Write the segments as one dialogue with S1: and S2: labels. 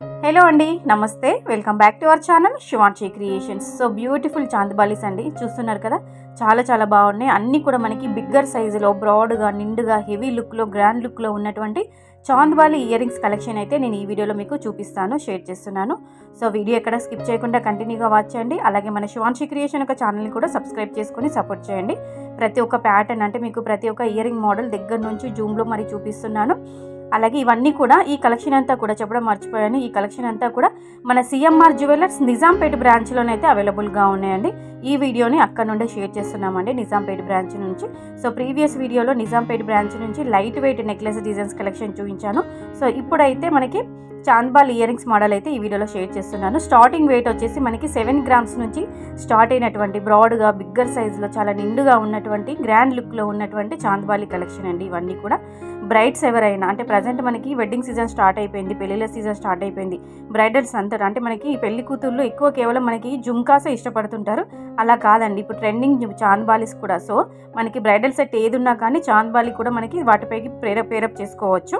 S1: Hello అండి, నమస్తే. Welcome back to our channel Shivanshi creations. So beautiful chandbalis అండి, చూస్తున్నారు కదా, చాలా చాలా బాగున్నాయి. అన్నీ కూడా మనకి బిగ్గర్ సైజులో, బ్రాడ్గా, నిండుగా, హెవీ లుక్లో, గ్రాండ్ లుక్లో ఉన్నటువంటి చాందబాలి ఇయర్ రింగ్స్ కలెక్షన్ అయితే నేను ఈ వీడియోలో మీకు చూపిస్తాను, షేర్ చేస్తున్నాను. సో వీడియో ఎక్కడ స్కిప్ చేయకుండా కంటిన్యూగా వాచ్ చేయండి. అలాగే మన శివాన్షి క్రియేషన్ ఒక ఛానల్ని కూడా సబ్స్క్రైబ్ చేసుకొని సపోర్ట్ చేయండి. ప్రతి ఒక్క ప్యాటర్న్ అంటే మీకు ప్రతి ఒక్క ఇయర్ రింగ్ మోడల్ దగ్గర నుంచి జూమ్లో మరి చూపిస్తున్నాను. అలాగే ఇవన్నీ కూడా ఈ కలెక్షన్ అంతా కూడా చెప్పడం మర్చిపోయాను. ఈ కలెక్షన్ అంతా కూడా మన సిఎంఆర్ జ్యువెలర్స్ నిజాంపేట బ్రాంచ్లోనైతే అవైలబుల్గా ఉన్నాయండి. ఈ వీడియోని అక్కడ నుండే షేర్ చేస్తున్నామండి, నిజాంపేట బ్రాంచ్ నుంచి. సో ప్రీవియస్ వీడియోలో నిజాంపేట బ్రాంచ్ నుంచి light weight necklace designs collection చూపించాను. సో ఇప్పుడైతే మనకి చాందబాలి ఇయర్ రింగ్స్ మోడల్ అయితే ఈ వీడియోలో షేర్ చేస్తున్నాను. స్టార్టింగ్ వెయిట్ వచ్చేసి మనకి 7 గ్రామ్స్ నుంచి స్టార్ట్ అయినటువంటి బ్రాడ్గా, బిగ్గర్ సైజులో, చాలా నిండుగా ఉన్నటువంటి గ్రాండ్ లుక్లో ఉన్నటువంటి చాందబాలి కలెక్షన్ అండి. ఇవన్నీ కూడా బ్రైడ్స్ ఎవరైనా అంటే ప్రజెంట్ మనకి వెడ్డింగ్ సీజన్ స్టార్ట్ అయిపోయింది, పెళ్ళిళ్ళ సీజన్ స్టార్ట్ అయిపోయింది. బ్రైడల్స్ అంటారు అంటే మనకి పెళ్లి కూతుర్లు ఎక్కువ కేవలం మనకి జుమ్కాసే ఇష్టపడుతుంటారు. అలా కాదండి, ఇప్పుడు ట్రెండింగ్ చాందబాలీస్ కూడా. సో మనకి బ్రైడల్ సెట్ ఏది ఉన్నా కానీ చాందబాలి కూడా మనకి వాటిపైకి పేరప్ చేసుకోవచ్చు.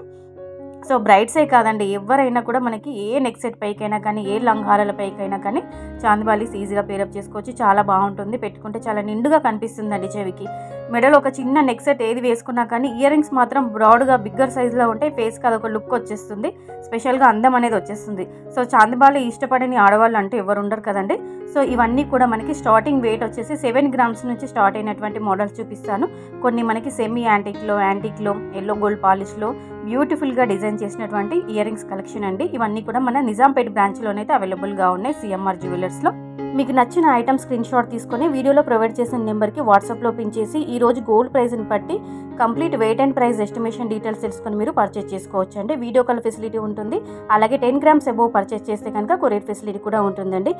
S1: సో బ్రైడ్సే కాదండి, ఎవరైనా కూడా మనకి ఏ నెక్ సెట్ పైకైనా కానీ, ఏ లంగారాల పైకైనా కానీ చాందబాలీస్ ఈజీగా పేరప్ చేసుకోవచ్చు. చాలా బాగుంటుంది, పెట్టుకుంటే చాలా నిండుగా కనిపిస్తుందండి. చెవికి, మెడలో ఒక చిన్న నెక్ సెట్ ఏది వేసుకున్నా కానీ ఇయర్ రింగ్స్ మాత్రం బ్రాడ్గా, బిగ్గర్ సైజులో ఉంటాయి. ఫేస్కి అదొక లుక్ వచ్చేస్తుంది, స్పెషల్గా అందం అనేది వచ్చేస్తుంది. సో చాందబాలి ఇష్టపడని ఆడవాళ్ళు అంటే ఎవరు ఉండరు కదండి. సో ఇవన్నీ కూడా మనకి స్టార్టింగ్ వెయిట్ వచ్చేసి 7 గ్రామ్స్ నుంచి స్టార్ట్ అయినటువంటి మోడల్స్ చూపిస్తాను. కొన్ని మనకి సెమీ యాంటిక్లో, ఎల్లో గోల్డ్ పాలిష్లో బ్యూటిఫుల్గా డిజైన్ చేసినటువంటి ఇయర్ రింగ్స్ కలెక్షన్ అండి. ఇవన్నీ కూడా మన నిజాంపేట బ్రాంచ్లోనైతే అవైలబుల్గా ఉన్నాయి, సిఎంఆర్ జ్యువెలర్స్లో. మీకు నచ్చిన ఐటమ్ స్క్రీన్ షాట్ తీసుకొని వీడియోలో ప్రొవైడ్ చేసిన నెంబర్కి వాట్సాప్లో పిన్ చేసి ఈ రోజు గోల్డ్ ప్రైస్ని బట్టి complete wait and price estimation details తెలుసుకొని మీరు పర్చేస్ చేసుకోవచ్చు అండి. వీడియో కాల్ ఫెసిలిటీ ఉంటుంది. అలాగే 10 గ్రామ్స్ అబోవ్ పర్చేస్ చేస్తే కనుక కొరియర్ ఫెసిలిటీ కూడా ఉంటుందండి.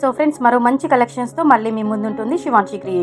S1: సో ఫ్రెండ్స్, మరో మంచి కలెక్షన్స్తో మళ్ళీ మీ ముందు ఉంటుంది శివాన్షి క్రియేషన్.